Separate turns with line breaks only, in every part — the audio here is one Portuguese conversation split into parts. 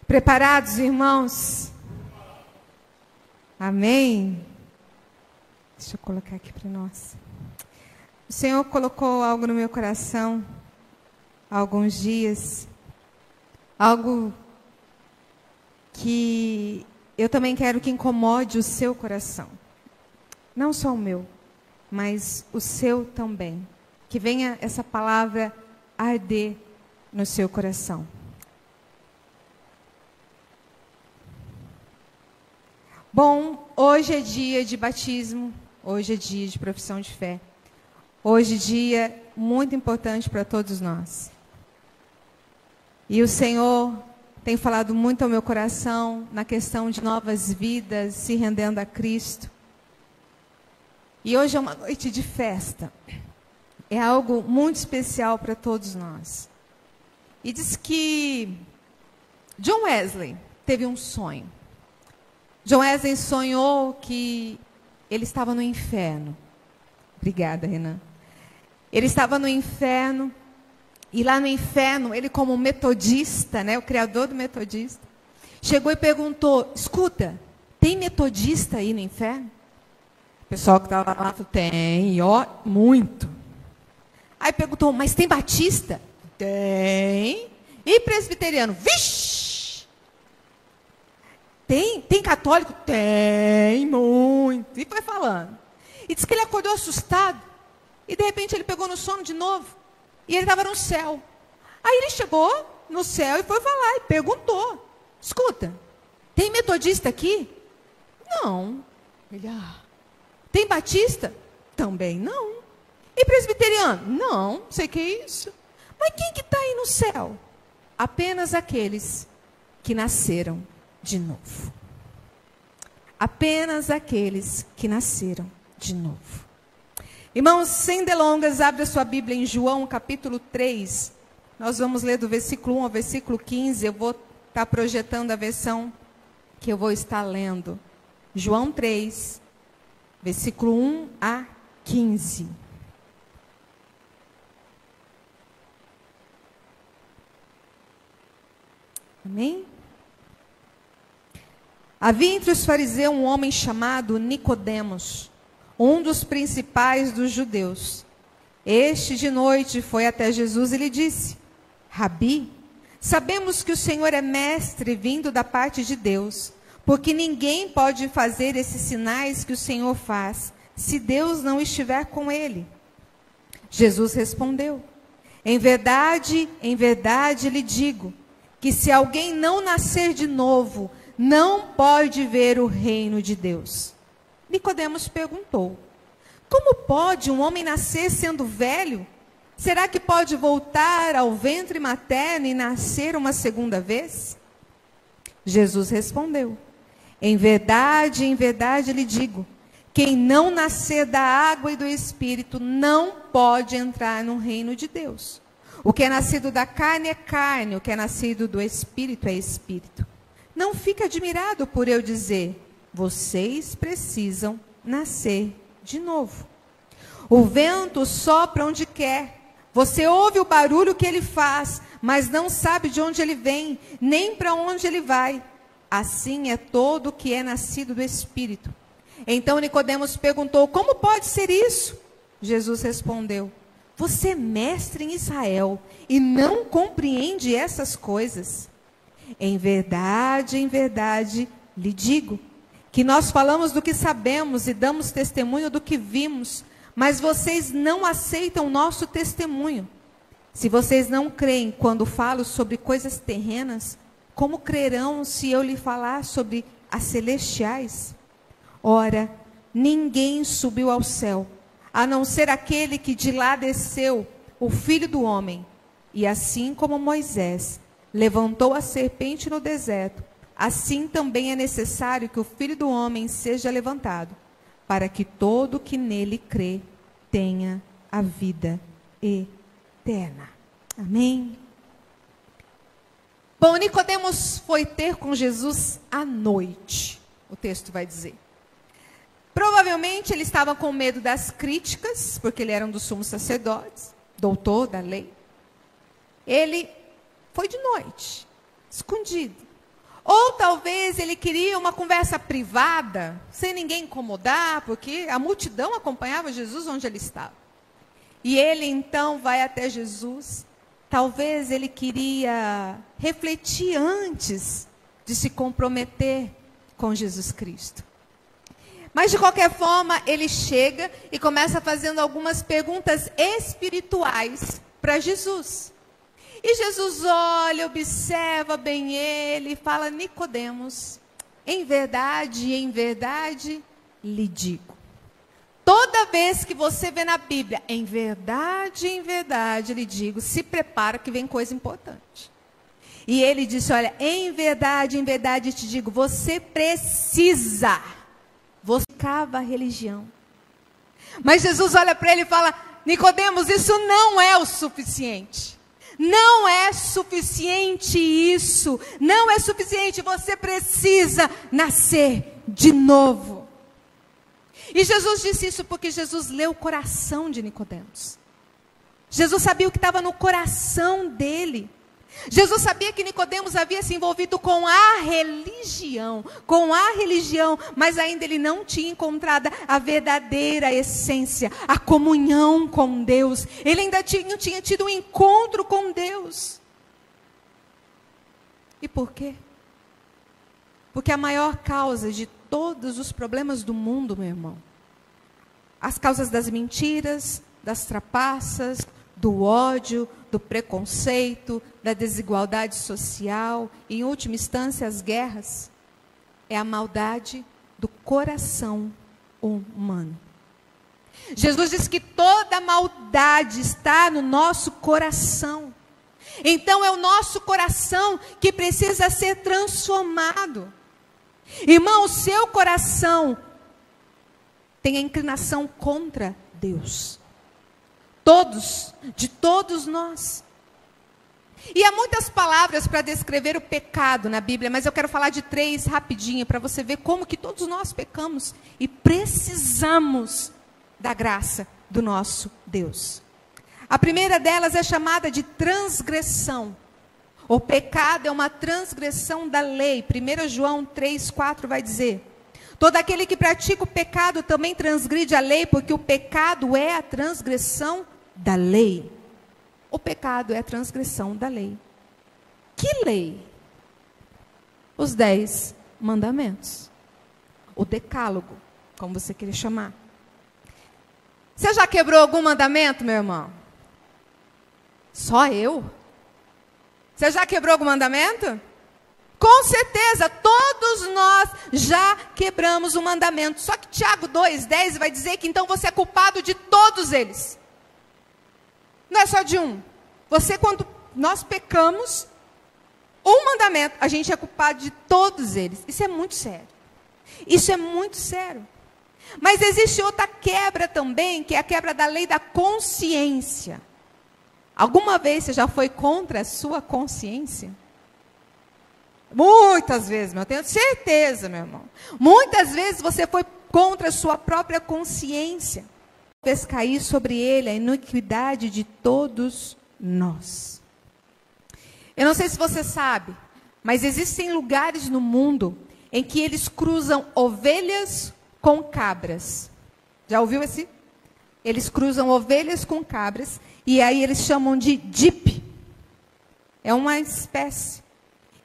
Preparados, irmãos? Amém? Deixa eu colocar aqui para nós. O Senhor colocou algo no meu coração há alguns dias. Algo que eu também quero que incomode o seu coração. Não só o meu, mas o seu também. Que venha essa palavra arder no seu coração. Bom, hoje é dia de batismo, hoje é dia de profissão de fé. Hoje é dia muito importante para todos nós. E o Senhor tem falado muito ao meu coração na questão de novas vidas, se rendendo a Cristo. E hoje é uma noite de festa. É algo muito especial para todos nós. E diz que John Wesley teve um sonho. John Wesley sonhou que ele estava no inferno. Obrigada, Renan. Ele estava no inferno, e lá no inferno, ele como metodista, né, o criador do metodista, chegou e perguntou, escuta, tem metodista aí no inferno? O pessoal que estava lá falou, tem, ó, muito. Aí perguntou, mas tem batista? Tem. E presbiteriano? Vixe! Tem católico? Tem, muito. E foi falando. E disse que ele acordou assustado. E de repente ele pegou no sono de novo. E ele estava no céu. Aí ele chegou no céu e foi falar. E perguntou. Escuta, tem metodista aqui? Não. Ele, tem batista? Também não. E presbiteriano? Não, sei que é isso. Mas quem que está aí no céu? Apenas aqueles que nasceram de novo. Apenas aqueles que nasceram de novo. Irmãos, sem delongas, abra sua Bíblia em João, capítulo 3. Nós vamos ler do versículo 1 ao versículo 15. Eu vou estar projetando a versão que eu vou estar lendo. João 3, versículo 1 a 15. Amém? Havia entre os fariseus um homem chamado Nicodemos, um dos principais dos judeus. Este de noite foi até Jesus e lhe disse, Rabi, sabemos que o Senhor é mestre vindo da parte de Deus, porque ninguém pode fazer esses sinais que o Senhor faz, se Deus não estiver com ele. Jesus respondeu, em verdade lhe digo, que se alguém não nascer de novo, não pode ver o reino de Deus. Nicodemos perguntou, como pode um homem nascer sendo velho? Será que pode voltar ao ventre materno e nascer uma segunda vez? Jesus respondeu, em verdade lhe digo, quem não nascer da água e do Espírito não pode entrar no reino de Deus. O que é nascido da carne é carne, o que é nascido do Espírito é Espírito. Não fique admirado por eu dizer, vocês precisam nascer de novo. O vento sopra onde quer. Você ouve o barulho que ele faz, mas não sabe de onde ele vem, nem para onde ele vai. Assim é todo o que é nascido do Espírito. Então Nicodemos perguntou, como pode ser isso? Jesus respondeu, você é mestre em Israel e não compreende essas coisas? Em verdade lhe digo, que nós falamos do que sabemos e damos testemunho do que vimos, mas vocês não aceitam o nosso testemunho. Se vocês não creem quando falo sobre coisas terrenas, como crerão se eu lhe falar sobre as celestiais? Ora, ninguém subiu ao céu, a não ser aquele que de lá desceu, o Filho do Homem. E assim como Moisés levantou a serpente no deserto, assim também é necessário que o Filho do Homem seja levantado, para que todo que nele crê tenha a vida eterna. Amém? Bom, Nicodemos foi ter com Jesus à noite, o texto vai dizer. Provavelmente ele estava com medo das críticas, porque ele era um dos sumos sacerdotes, doutor da lei. Ele foi de noite, escondido, Ou talvez ele queria uma conversa privada, sem ninguém incomodar, porque a multidão acompanhava Jesus onde ele estava. E ele então vai até Jesus. Talvez ele queria refletir antes de se comprometer com Jesus Cristo. Mas de qualquer forma, ele chega e começa fazendo algumas perguntas espirituais para Jesus. E Jesus olha, observa bem ele e fala: Nicodemos, em verdade, lhe digo. Toda vez que você vê na Bíblia, em verdade, lhe digo, se prepara que vem coisa importante. E ele disse: olha, em verdade, te digo, você precisa buscar a religião. Mas Jesus olha para ele e fala: Nicodemos, isso não é o suficiente. Não é suficiente isso. Não é suficiente. Você precisa nascer de novo. E Jesus disse isso porque Jesus leu o coração de Nicodemos. Jesus sabia o que estava no coração dele. Jesus sabia que Nicodemos havia se envolvido com a religião, mas ainda ele não tinha encontrado a verdadeira essência, a comunhão com Deus. Ele ainda não tinha tido um encontro com Deus. E por quê? Porque a maior causa de todos os problemas do mundo, meu irmão, as causas das mentiras, das trapaças, do ódio, do preconceito, da desigualdade social, e, em última instância, as guerras, é a maldade do coração humano. Jesus diz que toda maldade está no nosso coração. Então é o nosso coração que precisa ser transformado. Irmão, o seu coração tem a inclinação contra Deus. De todos nós. E há muitas palavras para descrever o pecado na Bíblia, mas eu quero falar de 3 rapidinho, para você ver como que todos nós pecamos e precisamos da graça do nosso Deus. A primeira delas é chamada de transgressão. O pecado é uma transgressão da lei. 1 João 3,4 vai dizer: todo aquele que pratica o pecado também transgride a lei, porque o pecado é a transgressão da lei. O pecado é a transgressão da lei. Que lei? Os 10 mandamentos. O decálogo, como você queria chamar. Você já quebrou algum mandamento, meu irmão? Só eu? Você já quebrou algum mandamento? Com certeza, todos nós já quebramos um mandamento. Só que Tiago 2,10 vai dizer que então você é culpado de todos eles. Não é só de um. Você, quando nós pecamos um mandamento, a gente é culpado de todos eles. Isso é muito sério. Isso é muito sério. Mas existe outra quebra também, que é a quebra da lei da consciência. Alguma vez você já foi contra a sua consciência? Muitas vezes, eu tenho certeza, meu irmão. Muitas vezes você foi contra a sua própria consciência. Fez cair sobre ele a iniquidade de todos nós. Eu não sei se você sabe, mas existem lugares no mundo em que eles cruzam ovelhas com cabras. Já ouviu esse? Eles cruzam ovelhas com cabras e aí eles chamam de dip. É uma espécie.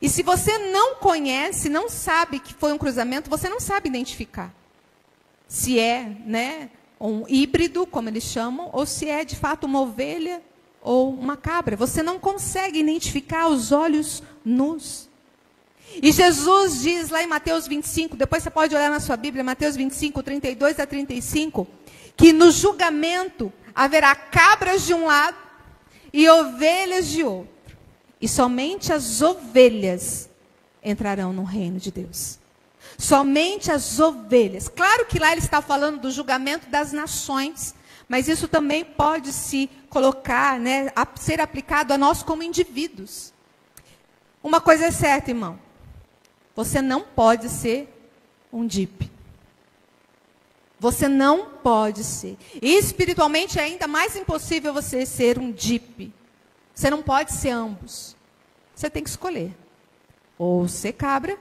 E se você não conhece, não sabe que foi um cruzamento, você não sabe identificar. Se é, um híbrido, como eles chamam, ou se é de fato uma ovelha ou uma cabra. Você não consegue identificar aos olhos nus. E Jesus diz lá em Mateus 25, depois você pode olhar na sua Bíblia, Mateus 25, 32 a 35, que no julgamento haverá cabras de um lado e ovelhas de outro. E somente as ovelhas entrarão no reino de Deus. Somente as ovelhas. Claro que lá ele está falando do julgamento das nações, mas isso também pode se colocar, ser aplicado a nós como indivíduos. Uma coisa é certa, irmão. Você não pode ser um dip. Você não pode ser. E espiritualmente é ainda mais impossível você ser um dip. Você não pode ser ambos. Você tem que escolher. ou ser cabra,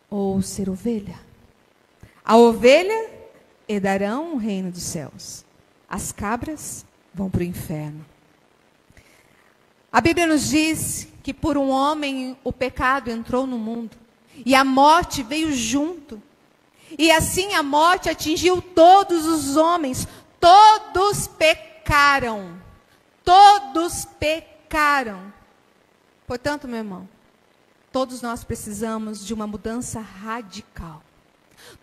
ou ser ovelha. A ovelha herdarão o reino dos céus. As cabras vão para o inferno. A Bíblia nos diz que por um homem o pecado entrou no mundo. E a morte veio junto. E assim a morte atingiu todos os homens. Todos pecaram. Todos pecaram. Portanto, meu irmão, todos nós precisamos de uma mudança radical.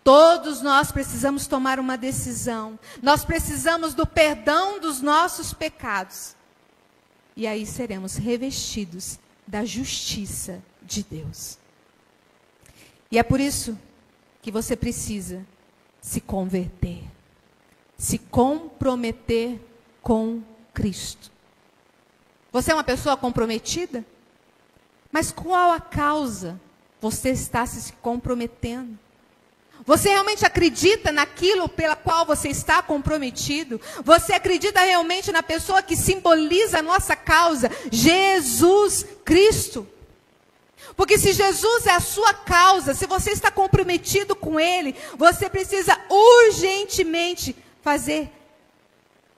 Todos nós precisamos tomar uma decisão. Nós precisamos do perdão dos nossos pecados. E aí seremos revestidos da justiça de Deus. E é por isso que você precisa se converter. Se comprometer com Cristo. Você é uma pessoa comprometida? Mas qual a causa você está se comprometendo? Você realmente acredita naquilo pela qual você está comprometido? Você acredita realmente na pessoa que simboliza a nossa causa? Jesus Cristo. Porque se Jesus é a sua causa, se você está comprometido com Ele, você precisa urgentemente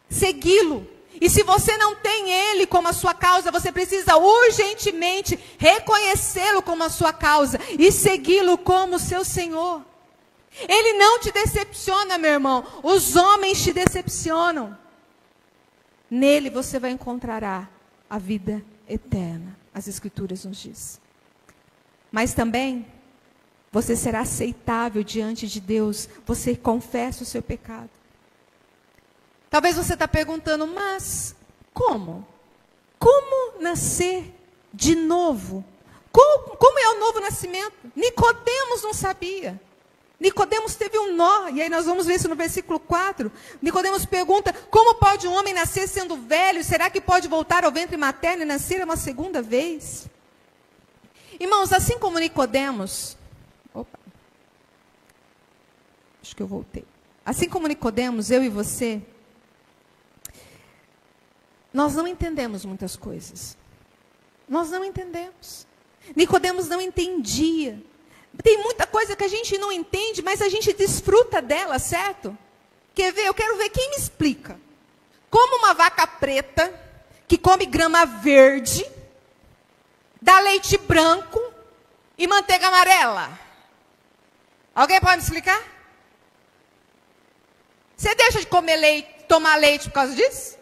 segui-lo. E se você não tem Ele como a sua causa, você precisa urgentemente reconhecê-lo como a sua causa e segui-lo como seu Senhor. Ele não te decepciona, meu irmão. Os homens te decepcionam. Nele você vai encontrar a vida eterna. As Escrituras nos dizem. Mas também, você será aceitável diante de Deus. Você confessa o seu pecado. Talvez você está perguntando, mas como? Como nascer de novo? Como é o novo nascimento? Nicodemos não sabia. Nicodemos teve um nó, e aí nós vamos ver isso no versículo 4. Nicodemos pergunta, como pode um homem nascer sendo velho? Será que pode voltar ao ventre materno e nascer uma segunda vez? Irmãos, assim como Nicodemos, acho que eu voltei. Assim como Nicodemos, eu e você, nós não entendemos muitas coisas. Nós não entendemos. Nicodemos não entendia. Tem muita coisa que a gente não entende, mas a gente desfruta dela, certo? Quer ver? Eu quero ver quem me explica. Como uma vaca preta, que come grama verde, dá leite branco e manteiga amarela. Alguém pode me explicar? Você deixa de comer leite, tomar leite por causa disso?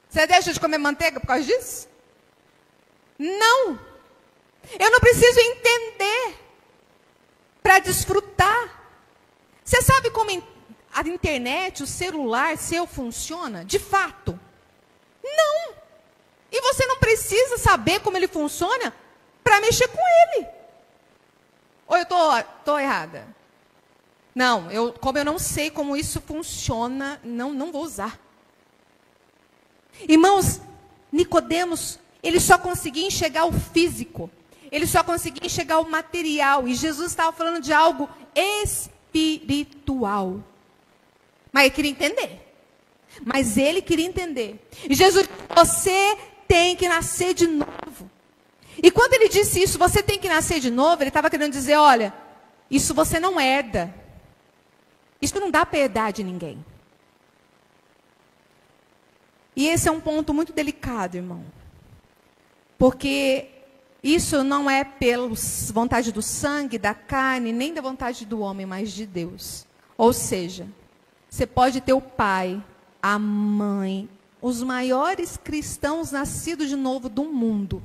Você deixa de comer manteiga por causa disso? Não. Eu não preciso entender para desfrutar. Você sabe como a internet, o celular seu funciona? De fato. Não. E você não precisa saber como ele funciona para mexer com ele. Ou eu estou errada? Não, como eu não sei como isso funciona, não vou usar. Irmãos, Nicodemos, ele só conseguia enxergar o físico. Ele só conseguia enxergar o material. E Jesus estava falando de algo espiritual. Mas ele queria entender. E Jesus disse, você tem que nascer de novo. E quando ele disse isso, você tem que nascer de novo, ele estava querendo dizer, olha, isso você não herda. Isso não dá para herdar de ninguém. E esse é um ponto muito delicado, irmão. Porque isso não é pela vontade do sangue, da carne, nem da vontade do homem, mas de Deus. Ou seja, você pode ter o pai, a mãe, os maiores cristãos nascidos de novo do mundo.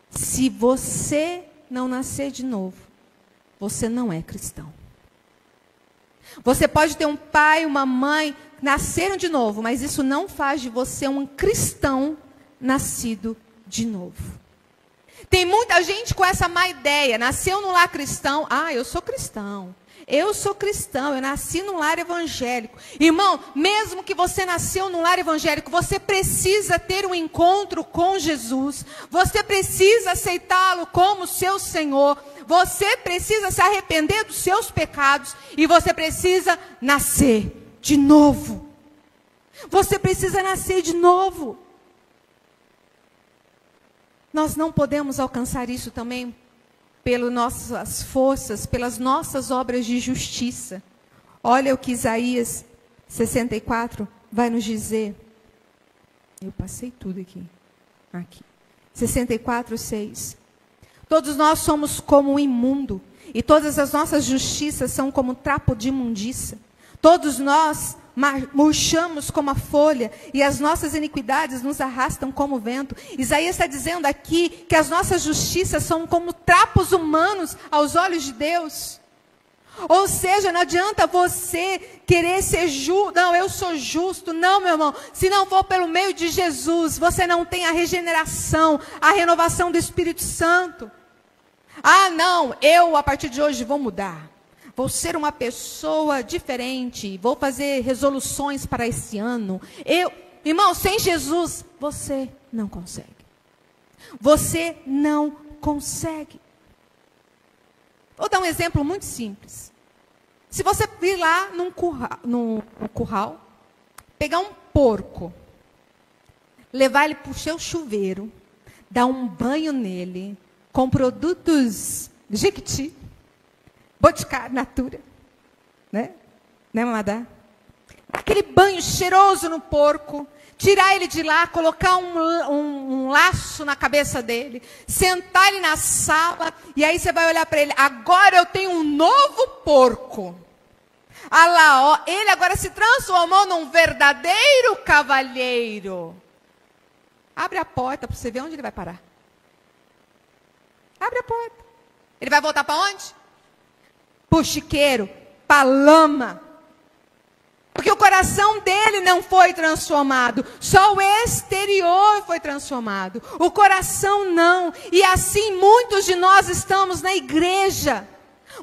Se você não nascer de novo, você não é cristão. Você pode ter um pai, uma mãe, nasceram de novo, mas isso não faz de você um cristão nascido de novo. Tem muita gente com essa má ideia, nasceu no lar cristão, eu sou cristão. Eu sou cristão, eu nasci num lar evangélico. Irmão, mesmo que você nasceu num lar evangélico, você precisa ter um encontro com Jesus. Você precisa aceitá-lo como seu Senhor. Você precisa se arrepender dos seus pecados. E você precisa nascer de novo. Você precisa nascer de novo. Nós não podemos alcançar isso também pelas nossas forças, pelas nossas obras de justiça. Olha o que Isaías 64 vai nos dizer. Eu passei tudo aqui. 64:6. Todos nós somos como um imundo, e todas as nossas justiças são como trapo de imundícia. Todos nós murchamos como a folha, e as nossas iniquidades nos arrastam como o vento. Isaías está dizendo aqui que as nossas justiças são como trapos humanos aos olhos de Deus. Ou seja, não adianta você querer ser justo. Não, eu sou justo. Não, meu irmão. Se não for pelo meio de Jesus, você não tem a regeneração, a renovação do Espírito Santo. Ah, não, eu a partir de hoje vou mudar. Vou ser uma pessoa diferente. Vou fazer resoluções para esse ano. Irmão, sem Jesus, você não consegue. Você não consegue. Vou dar um exemplo muito simples. Se você vir lá num curral, pegar um porco, levar ele para o seu chuveiro, dar um banho nele, com produtos Jequiti, Boticário, Natura, né? Né, Mamadá? Aquele banho cheiroso no porco, tirar ele de lá, colocar um laço na cabeça dele, sentar ele na sala, e aí você vai olhar para ele, agora eu tenho um novo porco. Ah lá, ó, ele agora se transformou num verdadeiro cavalheiro. Abre a porta para você ver onde ele vai parar. Abre a porta. Ele vai voltar para onde? Pro chiqueiro, para lama. Porque o coração dele não foi transformado. Só o exterior foi transformado. O coração não. E assim muitos de nós estamos na igreja.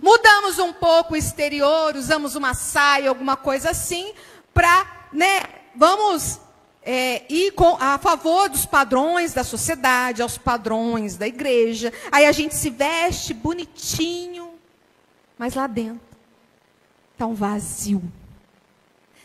Mudamos um pouco o exterior, usamos uma saia, alguma coisa assim, para, vamos ir a favor dos padrões da sociedade, aos padrões da igreja. Aí a gente se veste bonitinho, mas lá dentro está um vazio.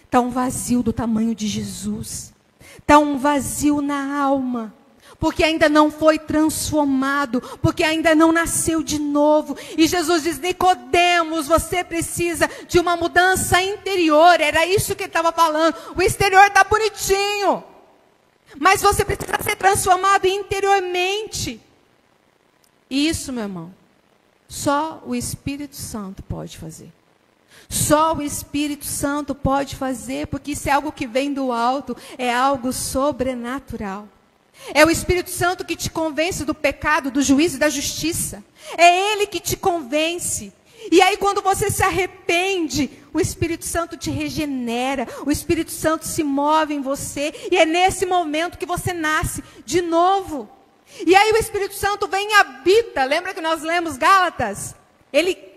Está um vazio do tamanho de Jesus. Está um vazio na alma. Porque ainda não foi transformado. Porque ainda não nasceu de novo. E Jesus diz, Nicodemos, você precisa de uma mudança interior. Era isso que ele estava falando. O exterior está bonitinho. Mas você precisa ser transformado interiormente. E isso, meu irmão, só o Espírito Santo pode fazer. Só o Espírito Santo pode fazer, porque isso é algo que vem do alto, é algo sobrenatural. É o Espírito Santo que te convence do pecado, do juízo e da justiça. É Ele que te convence. E aí quando você se arrepende, o Espírito Santo te regenera, o Espírito Santo se move em você, e é nesse momento que você nasce de novo. E aí o Espírito Santo vem e habita. Lembra que nós lemos Gálatas?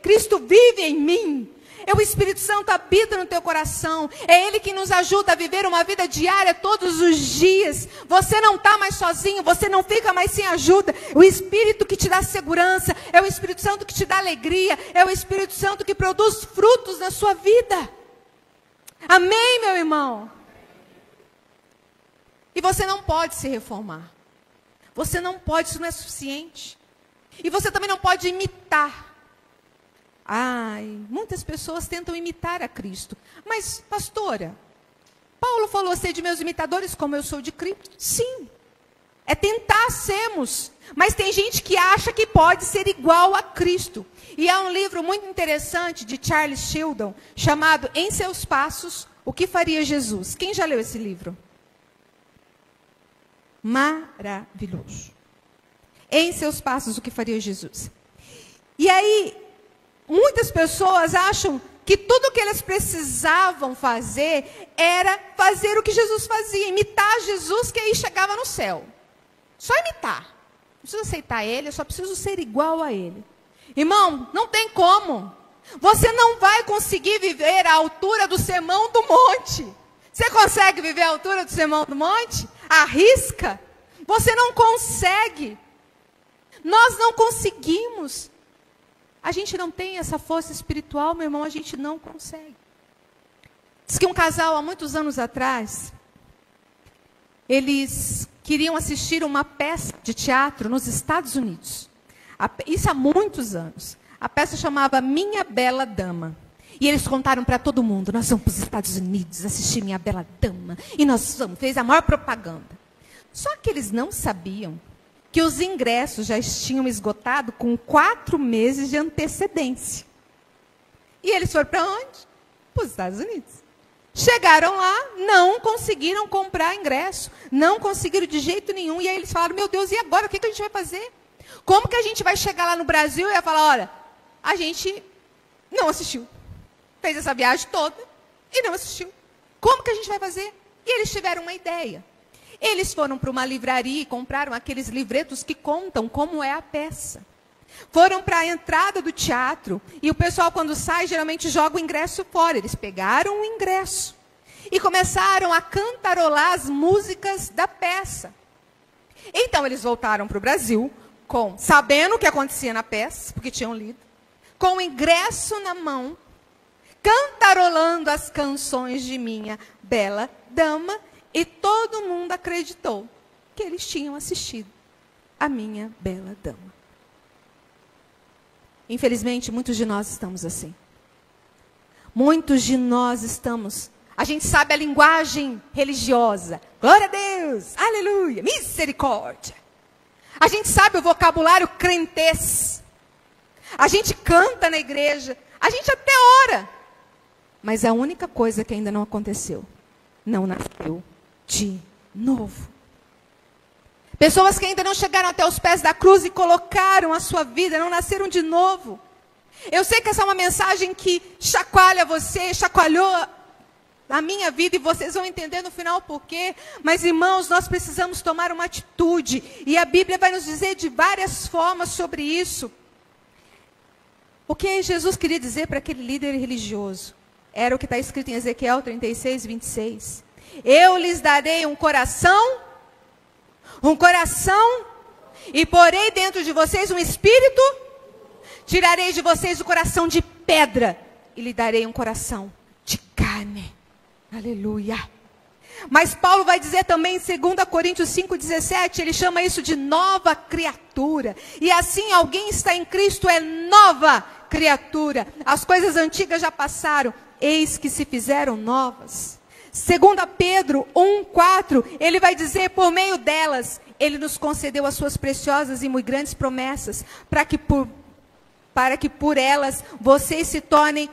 Cristo vive em mim. O Espírito Santo habita no teu coração. É Ele que nos ajuda a viver uma vida diária todos os dias. Você não está mais sozinho, você não fica mais sem ajuda. O Espírito que te dá segurança, é o Espírito Santo que te dá alegria, é o Espírito Santo que produz frutos na sua vida. Amém, meu irmão? E você não pode se reformar. Você não pode, isso não é suficiente. E você também não pode imitar. Muitas pessoas tentam imitar a Cristo. Mas, pastora, Paulo falou, sede meus imitadores como eu sou de Cristo. Sim, é tentar sermos. Mas tem gente que acha que pode ser igual a Cristo. E há um livro muito interessante de Charles Sheldon, chamado Em Seus Passos, O que Faria Jesus. Quem já leu esse livro? Maravilhoso. Em Seus Passos, O que Faria Jesus. E aí, muitas pessoas acham que tudo que eles precisavam fazer era fazer o que Jesus fazia, imitar Jesus, que aí chegava no céu. Só imitar. Não preciso aceitar Ele, eu só preciso ser igual a Ele. Irmão, não tem como. Você não vai conseguir viver à altura do Sermão do Monte. Você consegue viver à altura do Sermão do Monte? Arrisca. Você não consegue. Nós não conseguimos. A gente não tem essa força espiritual, meu irmão, a gente não consegue. Diz que um casal, há muitos anos atrás, eles queriam assistir uma peça de teatro nos Estados Unidos. Isso há muitos anos. A peça chamava Minha Bela Dama. E eles contaram para todo mundo, nós vamos para os Estados Unidos assistir Minha Bela Dama. E nós vamos, fez a maior propaganda. Só que eles não sabiam que os ingressos já tinham esgotado com 4 meses de antecedência. E eles foram para onde? Para os Estados Unidos. Chegaram lá, não conseguiram comprar ingresso. Não conseguiram de jeito nenhum. E aí eles falaram, meu Deus, e agora? O que a gente vai fazer? Como que a gente vai chegar lá no Brasil e vai falar, olha, a gente não assistiu. Fez essa viagem toda e não assistiu. Como que a gente vai fazer? E eles tiveram uma ideia. Eles foram para uma livraria e compraram aqueles livretos que contam como é a peça. Foram para a entrada do teatro e o pessoal, quando sai, geralmente joga o ingresso fora. Eles pegaram o ingresso e começaram a cantarolar as músicas da peça. Então, eles voltaram para o Brasil, sabendo o que acontecia na peça, porque tinham lido, com o ingresso na mão, cantarolando as canções de Minha Bela Dama, e todo mundo acreditou que eles tinham assistido a Minha Bela Dama. Infelizmente, muitos de nós estamos assim. Muitos de nós estamos... A gente sabe a linguagem religiosa. Glória a Deus, aleluia, misericórdia. A gente sabe o vocabulário crentez. A gente canta na igreja. A gente até ora. Mas a única coisa que ainda não aconteceu, não nasceu de novo. Pessoas que ainda não chegaram até os pés da cruz e colocaram a sua vida, não nasceram de novo. Eu sei que essa é uma mensagem que chacoalha você, chacoalhou a minha vida, e vocês vão entender no final o porquê. Mas, irmãos, nós precisamos tomar uma atitude. E a Bíblia vai nos dizer de várias formas sobre isso. O que Jesus queria dizer para aquele líder religioso? Era o que está escrito em Ezequiel 36, 26. Eu lhes darei um coração, e porei dentro de vocês um espírito, tirarei de vocês o coração de pedra, e lhe darei um coração de carne. Aleluia. Mas Paulo vai dizer também em 2 Coríntios 5,17, ele chama isso de nova criatura. E assim, alguém está em Cristo, é nova criatura. As coisas antigas já passaram, eis que se fizeram novas. 2 Pedro 1,4, ele vai dizer, por meio delas, ele nos concedeu as suas preciosas e muito grandes promessas, para que por elas vocês se tornem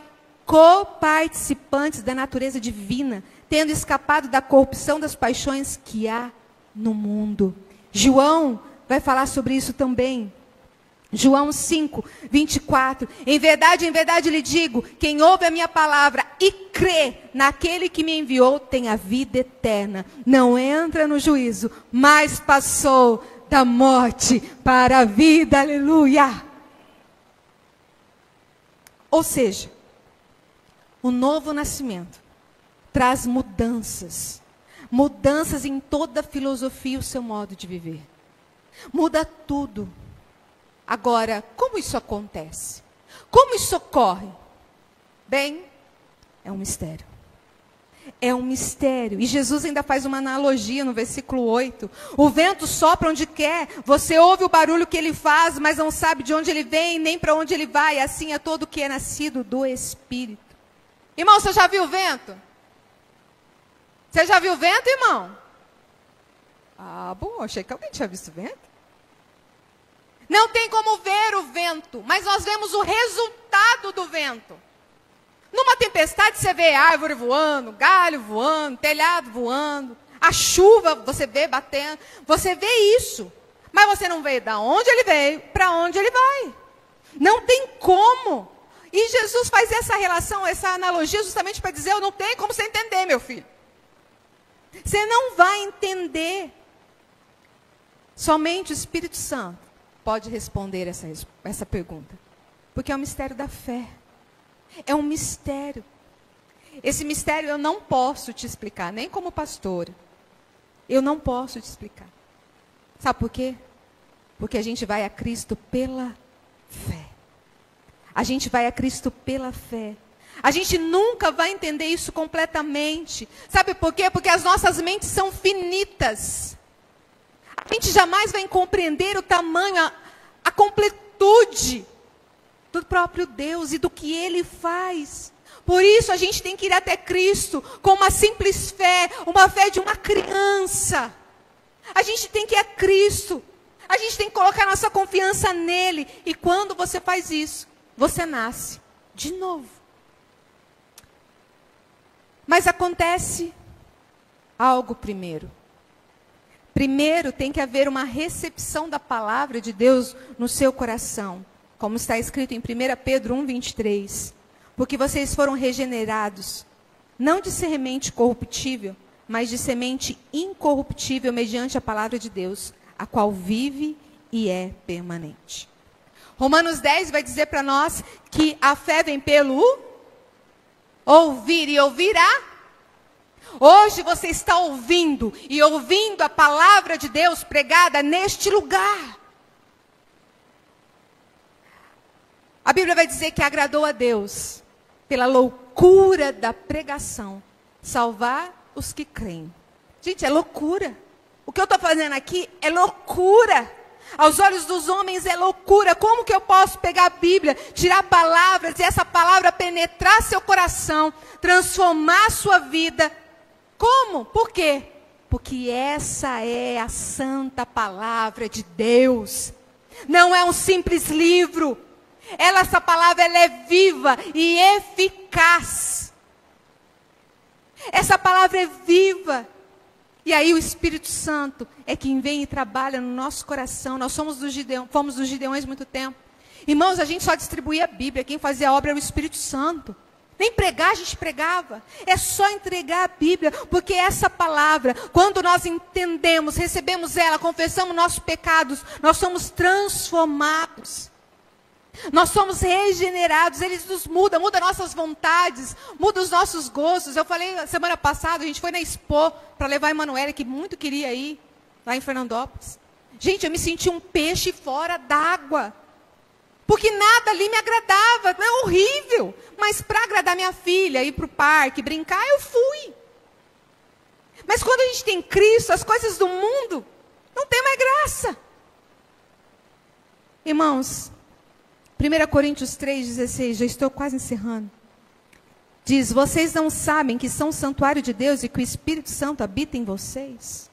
coparticipantes da natureza divina, tendo escapado da corrupção das paixões que há no mundo. João vai falar sobre isso também. João 5, 24. Em verdade lhe digo, quem ouve a minha palavra e crê naquele que me enviou, tem a vida eterna. Não entra no juízo, mas passou da morte para a vida. Aleluia. Ou seja, o novo nascimento traz mudanças. Mudanças em toda a filosofia e o seu modo de viver. Muda tudo. Agora, como isso acontece? Como isso ocorre? Bem, é um mistério. É um mistério. E Jesus ainda faz uma analogia no versículo 8. O vento sopra onde quer, você ouve o barulho que ele faz, mas não sabe de onde ele vem, nem para onde ele vai. Assim é todo o que é nascido do Espírito. Irmão, você já viu o vento? Você já viu o vento, irmão? Ah, bom, achei que alguém tinha visto o vento. Não tem como ver o vento, mas nós vemos o resultado do vento. Numa tempestade você vê árvore voando, galho voando, telhado voando, a chuva você vê batendo, você vê isso. Mas você não vê de onde ele veio, para onde ele vai. Não tem como. E Jesus faz essa relação, essa analogia justamente para dizer, eu não tenho como você entender, meu filho. Você não vai entender. Somente o Espírito Santo pode responder essa pergunta. Porque é um mistério da fé. É um mistério. Esse mistério eu não posso te explicar, nem como pastora. Eu não posso te explicar. Sabe por quê? Porque a gente vai a Cristo pela fé. A gente vai a Cristo pela fé. A gente nunca vai entender isso completamente. Sabe por quê? Porque as nossas mentes são finitas. A gente jamais vai compreender o tamanho, a completude plenitude do próprio Deus e do que Ele faz. Por isso a gente tem que ir até Cristo com uma simples fé, uma fé de uma criança. A gente tem que ir a Cristo. A gente tem que colocar nossa confiança nele. E quando você faz isso, você nasce de novo. Mas acontece algo primeiro. Primeiro tem que haver uma recepção da palavra de Deus no seu coração. Como está escrito em 1 Pedro 1:23. Porque vocês foram regenerados, não de semente corruptível, mas de semente incorruptível mediante a palavra de Deus, a qual vive e é permanente. Romanos 10 vai dizer para nós que a fé vem pelo ouvir e ouvirá. Hoje você está ouvindo e ouvindo a palavra de Deus pregada neste lugar. A Bíblia vai dizer que agradou a Deus, pela loucura da pregação, salvar os que creem. Gente, é loucura. O que eu estou fazendo aqui é loucura. Aos olhos dos homens é loucura. Como que eu posso pegar a Bíblia, tirar palavras e essa palavra penetrar seu coração, transformar sua vida? Como? Por quê? Porque essa é a santa palavra de Deus. Não é um simples livro. Essa palavra ela é viva e eficaz. Essa palavra é viva. E aí o Espírito Santo é quem vem e trabalha no nosso coração. Nós fomos dos Gideões muito tempo. Irmãos, a gente só distribuía a Bíblia. Quem fazia a obra era o Espírito Santo. Nem pregar a gente pregava. É só entregar a Bíblia. Porque essa palavra, quando nós entendemos, recebemos ela, confessamos nossos pecados, nós somos transformados. Nós somos regenerados, Ele nos muda nossas vontades, muda os nossos gostos. Eu falei semana passada, a gente foi na Expo para levar a Emanuele, que muito queria ir, lá em Fernandópolis. Gente, eu me senti um peixe fora d'água, porque nada ali me agradava, é horrível. Mas para agradar minha filha, ir para o parque, brincar, eu fui. Mas quando a gente tem Cristo, as coisas do mundo não tem mais graça. Irmãos, 1 Coríntios 3,16, já estou quase encerrando. Diz, vocês não sabem que são santuário de Deus e que o Espírito Santo habita em vocês?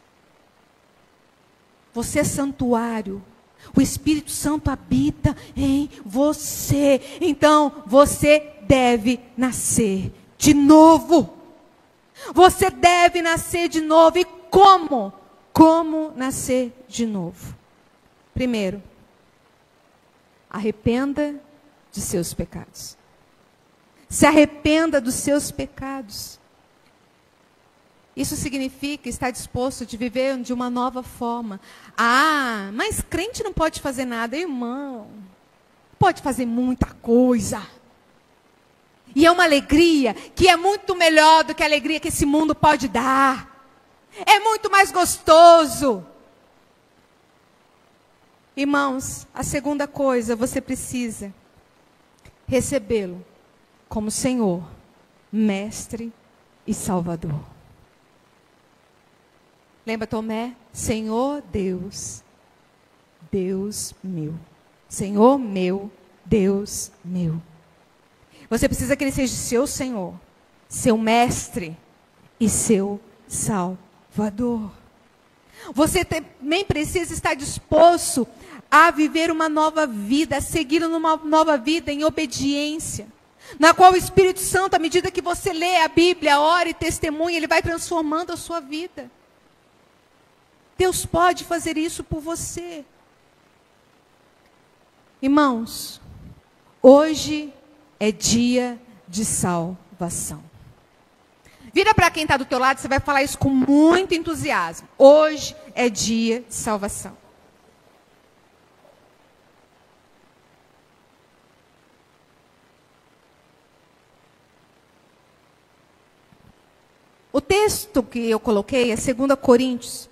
Você é santuário. O Espírito Santo habita em você. Então, você deve nascer de novo. Você deve nascer de novo. E como? Como nascer de novo? Primeiro, arrependa de seus pecados. Se arrependa dos seus pecados. Isso significa estar disposto de viver de uma nova forma. Ah, mas crente não pode fazer nada, irmão. Pode fazer muita coisa. E é uma alegria que é muito melhor do que a alegria que esse mundo pode dar. É muito mais gostoso. Irmãos, a segunda coisa, você precisa recebê-lo como Senhor, Mestre e Salvador. Lembra Tomé? Senhor Deus, Deus meu. Senhor meu, Deus meu. Você precisa que Ele seja seu Senhor, seu Mestre e seu Salvador. Você também precisa estar disposto a viver uma nova vida, a seguir numa nova vida em obediência, na qual o Espírito Santo, à medida que você lê a Bíblia, ora e testemunha, Ele vai transformando a sua vida. Deus pode fazer isso por você. Irmãos, hoje é dia de salvação. Vira para quem está do teu lado, você vai falar isso com muito entusiasmo. Hoje é dia de salvação. O texto que eu coloquei é 2 Coríntios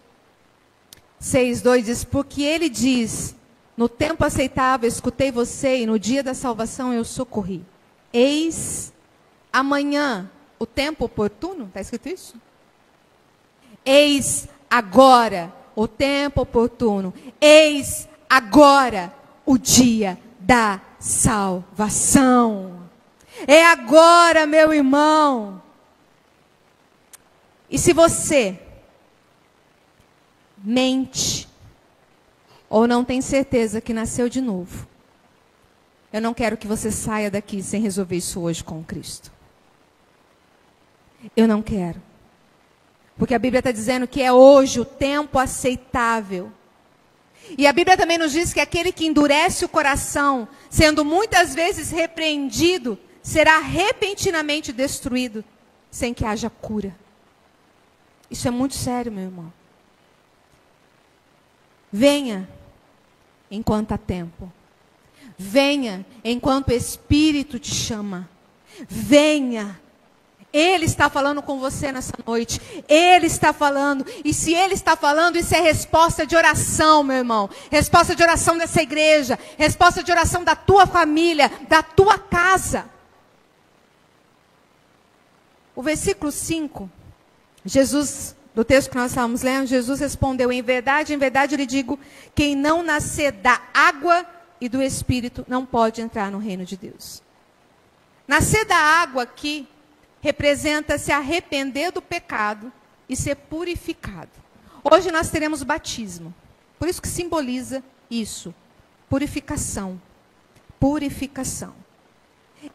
6:2, diz, porque ele diz, no tempo aceitável escutei você e no dia da salvação eu socorri. Eis amanhã o tempo oportuno, está escrito isso? Eis agora o tempo oportuno, eis agora o dia da salvação. É agora, meu irmão. E se você mente ou não tem certeza que nasceu de novo, eu não quero que você saia daqui sem resolver isso hoje com Cristo. Eu não quero. Porque a Bíblia está dizendo que é hoje o tempo aceitável. E a Bíblia também nos diz que aquele que endurece o coração, sendo muitas vezes repreendido, será repentinamente destruído, sem que haja cura. Isso é muito sério, meu irmão. Venha enquanto há tempo. Venha enquanto o Espírito te chama. Venha. Ele está falando com você nessa noite. Ele está falando. E se Ele está falando, isso é resposta de oração, meu irmão. Resposta de oração dessa igreja. Resposta de oração da tua família, da tua casa. O versículo 5, Jesus, do texto que nós estávamos lendo, Jesus respondeu: em verdade, eu lhe digo, quem não nascer da água e do Espírito não pode entrar no reino de Deus. Nascer da água aqui representa se arrepender do pecado e ser purificado. Hoje nós teremos batismo. Por isso que simboliza isso. Purificação. Purificação.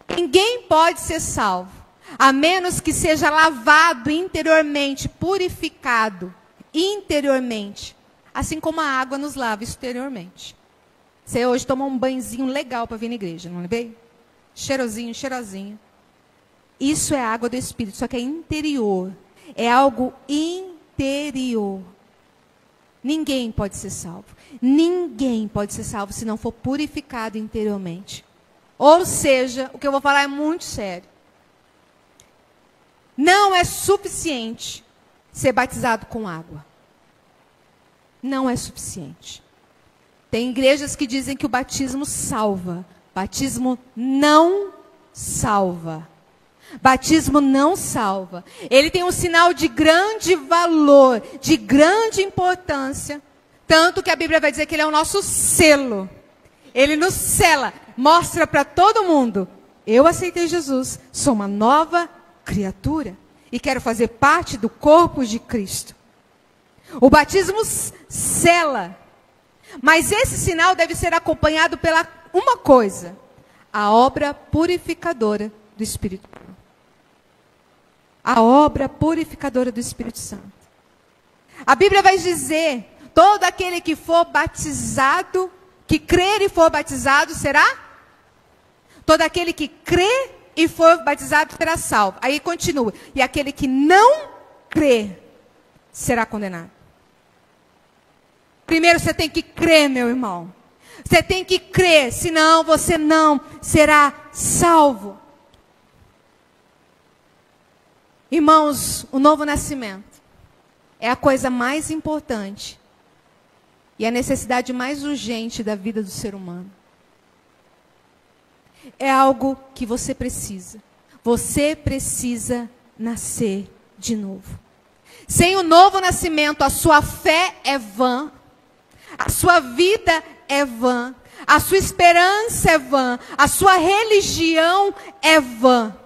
Ninguém pode ser salvo a menos que seja lavado interiormente, purificado interiormente. Assim como a água nos lava exteriormente. Você hoje tomou um banhozinho legal para vir na igreja, não lembrei? Cheirosinho, cheirosinho. Isso é água do Espírito, só que é interior. É algo interior. Ninguém pode ser salvo. Ninguém pode ser salvo se não for purificado interiormente. Ou seja, o que eu vou falar é muito sério. Não é suficiente ser batizado com água. Não é suficiente. Tem igrejas que dizem que o batismo salva. Batismo não salva. Batismo não salva. Ele tem um sinal de grande valor, de grande importância. Tanto que a Bíblia vai dizer que ele é o nosso selo. Ele nos sela, mostra para todo mundo: eu aceitei Jesus, sou uma nova criatura e quero fazer parte do corpo de Cristo. O batismo sela. Mas esse sinal deve ser acompanhado pela uma coisa: a obra purificadora do Espírito. A obra purificadora do Espírito Santo. A Bíblia vai dizer: todo aquele que for batizado, que crer e for batizado, será? Todo aquele que crê e for batizado será salvo. Aí continua: e aquele que não crê será condenado. Primeiro você tem que crer, meu irmão. Você tem que crer, senão você não será salvo. Irmãos, o novo nascimento é a coisa mais importante e a necessidade mais urgente da vida do ser humano. É algo que você precisa. Você precisa nascer de novo. Sem o novo nascimento, a sua fé é vã. A sua vida é vã. A sua esperança é vã. A sua religião é vã.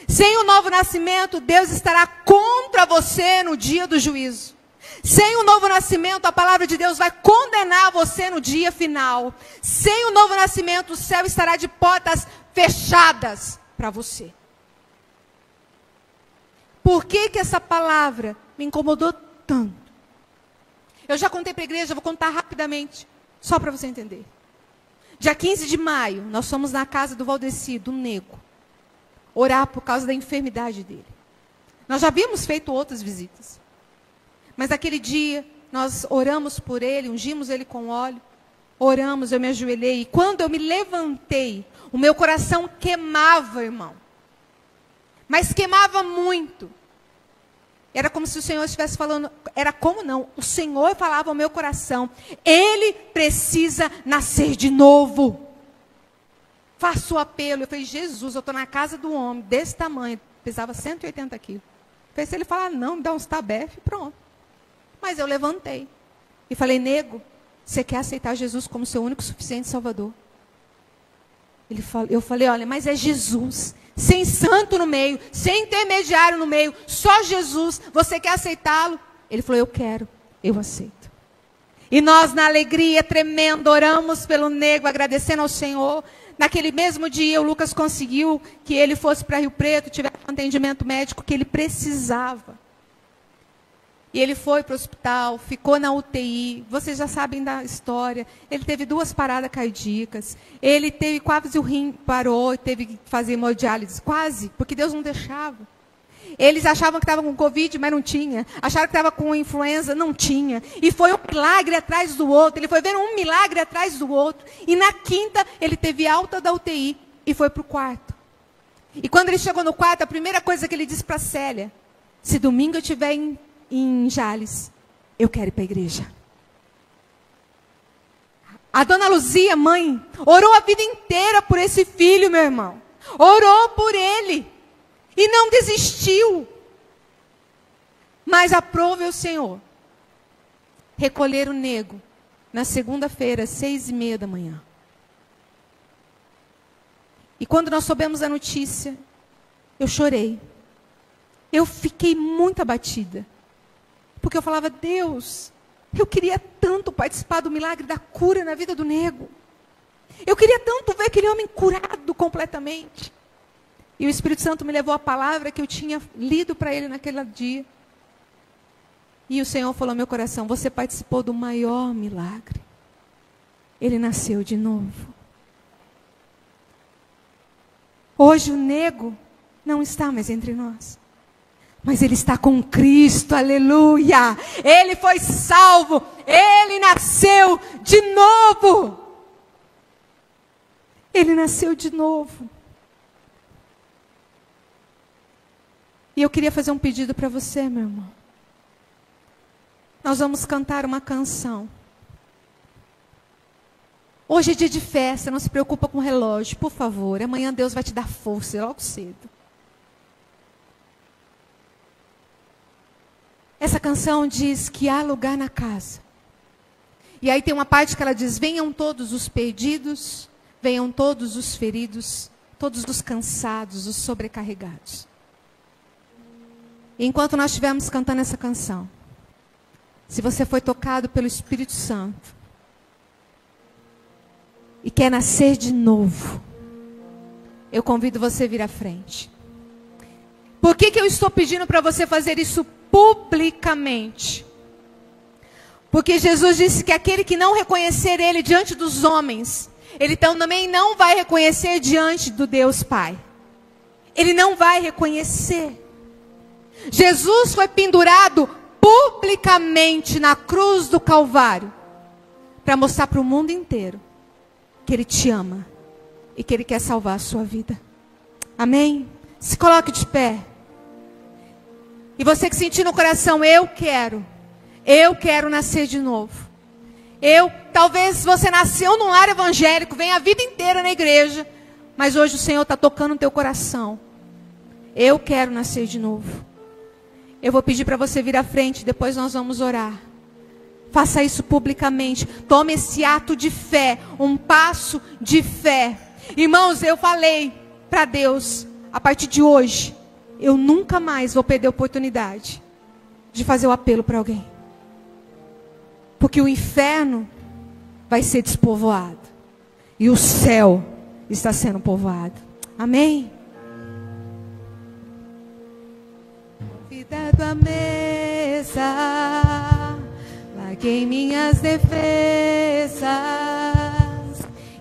Sem o novo nascimento, Deus estará contra você no dia do juízo. Sem o novo nascimento, a palavra de Deus vai condenar você no dia final. Sem o novo nascimento, o céu estará de portas fechadas para você. Por que que essa palavra me incomodou tanto? Eu já contei para a igreja, vou contar rapidamente, só para você entender. Dia 15 de maio, nós fomos na casa do Valdeci, do Nego, orar por causa da enfermidade dele. Nós já havíamos feito outras visitas. Mas naquele dia, nós oramos por ele, ungimos ele com óleo, oramos, eu me ajoelhei. E quando eu me levantei, o meu coração queimava, irmão. Mas queimava muito. Era como se o Senhor estivesse falando, era como não, o Senhor falava ao meu coração: ele precisa nascer de novo. Faço o apelo. Eu falei: Jesus, eu estou na casa do homem, desse tamanho, pesava 180 quilos. Falei: se ele falar não, me dá uns tabefe, pronto. Mas eu levantei e falei: Nego, você quer aceitar Jesus como seu único suficiente Salvador? Eu falei, olha, mas é Jesus, sem santo no meio, sem intermediário no meio, só Jesus, você quer aceitá-lo? Ele falou, eu quero, eu aceito. E nós, na alegria tremenda, oramos pelo nego, agradecendo ao Senhor. Naquele mesmo dia, o Lucas conseguiu que ele fosse para Rio Preto, tivesse um atendimento médico que ele precisava. E ele foi para o hospital, ficou na UTI. Vocês já sabem da história. Ele teve 2 paradas cardíacas. Ele teve quase o rim parou, teve que fazer hemodiálise. Quase, porque Deus não deixava. Eles achavam que estava com Covid, mas não tinha. Acharam que estava com influenza, não tinha. E foi um milagre atrás do outro. Ele foi vendo um milagre atrás do outro. E na quinta, ele teve alta da UTI e foi para o quarto. E quando ele chegou no quarto, a primeira coisa que ele disse para a Célia, se domingo eu estiver em Jales, eu quero ir para a igreja. A dona Luzia, mãe, orou a vida inteira por esse filho, meu irmão. Orou por ele. E não desistiu. Mas aprove o Senhor recolher o nego na segunda-feira, 6:30 da manhã. E quando nós soubemos a notícia, eu chorei. Eu fiquei muito abatida. Porque eu falava, Deus, eu queria tanto participar do milagre da cura na vida do nego. Eu queria tanto ver aquele homem curado completamente. E o Espírito Santo me levou a palavra que eu tinha lido para ele naquele dia. E o Senhor falou ao meu coração, você participou do maior milagre. Ele nasceu de novo. Hoje o nego não está mais entre nós. Mas ele está com Cristo, aleluia. Ele foi salvo, ele nasceu de novo. Ele nasceu de novo. E eu queria fazer um pedido para você, meu irmão. Nós vamos cantar uma canção. Hoje é dia de festa, não se preocupa com o relógio, por favor. Amanhã Deus vai te dar força, logo cedo. Essa canção diz que há lugar na casa. E aí tem uma parte que ela diz, venham todos os perdidos, venham todos os feridos, todos os cansados, os sobrecarregados. E enquanto nós estivermos cantando essa canção, se você foi tocado pelo Espírito Santo e quer nascer de novo, eu convido você a vir à frente. Por que eu estou pedindo para você fazer isso publicamente? Porque Jesus disse que aquele que não reconhecer Ele diante dos homens, Ele também não vai reconhecer diante do Deus Pai. Ele não vai reconhecer. Jesus foi pendurado publicamente na cruz do Calvário para mostrar para o mundo inteiro que Ele te ama e que Ele quer salvar a sua vida. Amém? Se coloque de pé. E você que sentiu no coração, eu quero nascer de novo. Talvez você nasceu num lar evangélico, vem a vida inteira na igreja, mas hoje o Senhor está tocando no teu coração. Eu quero nascer de novo. Eu vou pedir para você vir à frente, depois nós vamos orar. Faça isso publicamente. Tome esse ato de fé, um passo de fé. Irmãos, eu falei para Deus, a partir de hoje, eu nunca mais vou perder a oportunidade de fazer o apelo para alguém. Porque o inferno vai ser despovoado. E o céu está sendo povoado. Amém? Convidado à mesa, larguei minhas defesas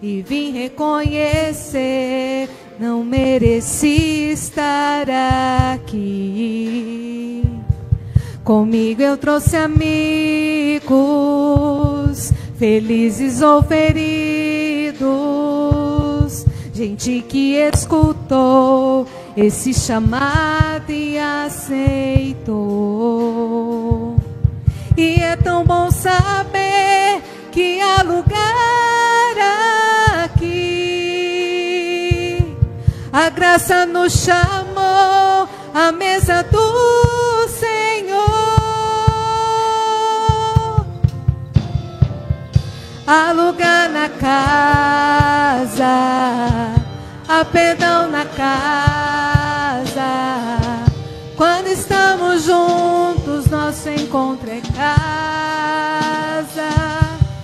e vim reconhecer, não mereci estar aqui. Comigo eu trouxe amigos, felizes ou feridos, gente que escutou esse chamado e aceitou. E é tão bom saber que há lugar aqui. A graça nos chamou à mesa do Senhor. Há lugar na casa há perdão na casa. Quando estamos juntos, nosso encontro é casa.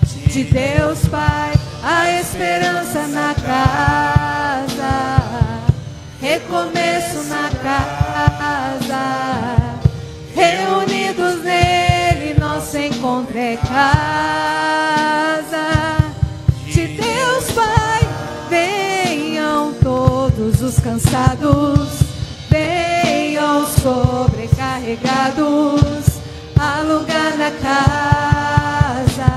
De Deus Pai, a esperança na casa. Recomeço na casa. Reunidos nele, nosso encontro é casa. De Deus Pai, venham todos os cansados, venham sobrecarregados, há lugar na casa,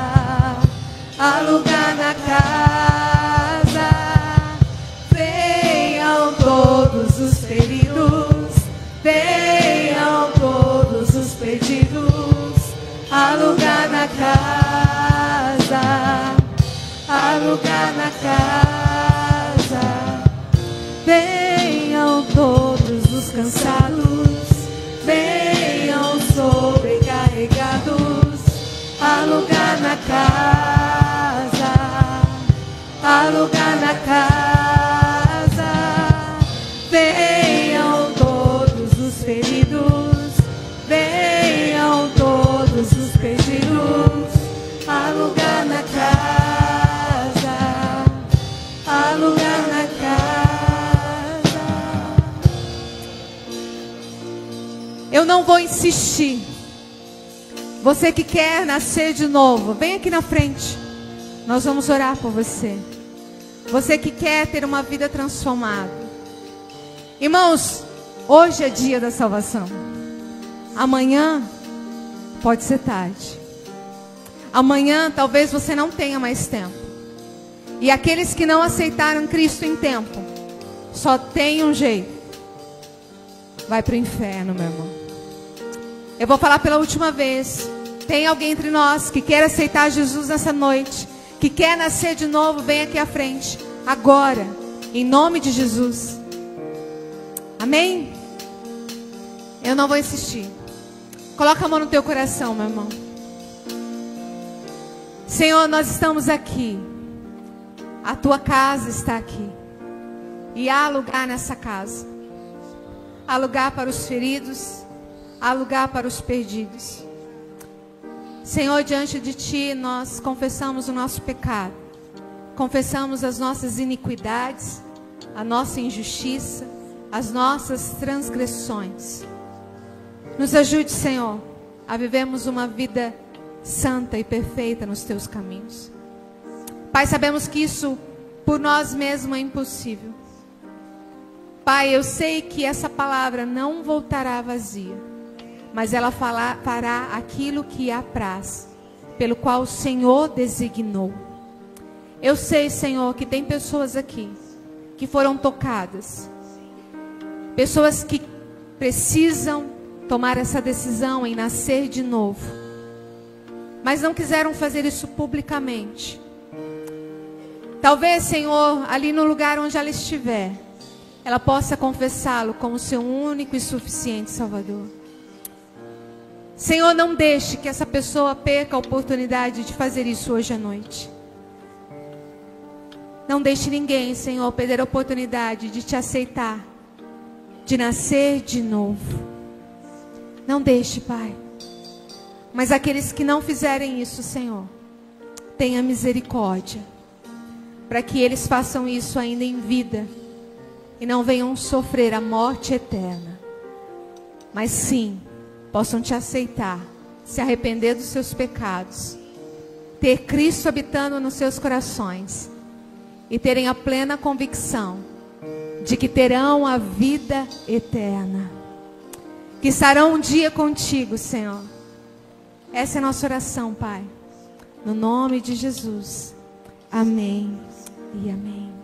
há lugar na casa. Venham todos os feridos, venham todos os perdidos, há lugar na casa, há lugar na casa. Venham todos os cansados, venham sobrecarregados, há lugar na casa, há lugar na casa. Venham todos os feridos, venham todos os perdidos, há lugar na casa, há lugar na casa. Eu não vou insistir. Você que quer nascer de novo, vem aqui na frente. Nós vamos orar por você. Você que quer ter uma vida transformada. Irmãos, hoje é dia da salvação. Amanhã pode ser tarde. Amanhã talvez você não tenha mais tempo. E aqueles que não aceitaram Cristo em tempo, só tem um jeito. Vai para o inferno, meu irmão. Eu vou falar pela última vez. Tem alguém entre nós que quer aceitar Jesus nessa noite, que quer nascer de novo? Vem aqui à frente, agora, em nome de Jesus. Amém? Eu não vou insistir. Coloca a mão no teu coração, meu irmão. Senhor, nós estamos aqui. A tua casa está aqui. E há lugar nessa casa. Há lugar para os feridos. Há lugar para os perdidos. Senhor, diante de Ti nós confessamos o nosso pecado. Confessamos as nossas iniquidades, a nossa injustiça, as nossas transgressões. Nos ajude, Senhor, a vivermos uma vida santa e perfeita nos Teus caminhos. Pai, sabemos que isso por nós mesmos é impossível. Pai, eu sei que essa palavra não voltará vazia, mas ela fará aquilo que apraz, pelo qual o Senhor designou. Eu sei, Senhor, que tem pessoas aqui que foram tocadas, pessoas que precisam tomar essa decisão em nascer de novo, mas não quiseram fazer isso publicamente. Talvez, Senhor, ali no lugar onde ela estiver, ela possa confessá-lo como seu único e suficiente Salvador. Senhor, não deixe que essa pessoa perca a oportunidade de fazer isso hoje à noite. Não deixe ninguém, Senhor, perder a oportunidade de te aceitar, de nascer de novo. Não deixe, Pai. Mas aqueles que não fizerem isso, Senhor, tenha misericórdia, para que eles façam isso ainda em vida e não venham sofrer a morte eterna, mas sim possam te aceitar, se arrepender dos seus pecados, ter Cristo habitando nos seus corações e terem a plena convicção de que terão a vida eterna, que estarão um dia contigo, Senhor. Essa é a nossa oração, Pai, no nome de Jesus. Amém e amém.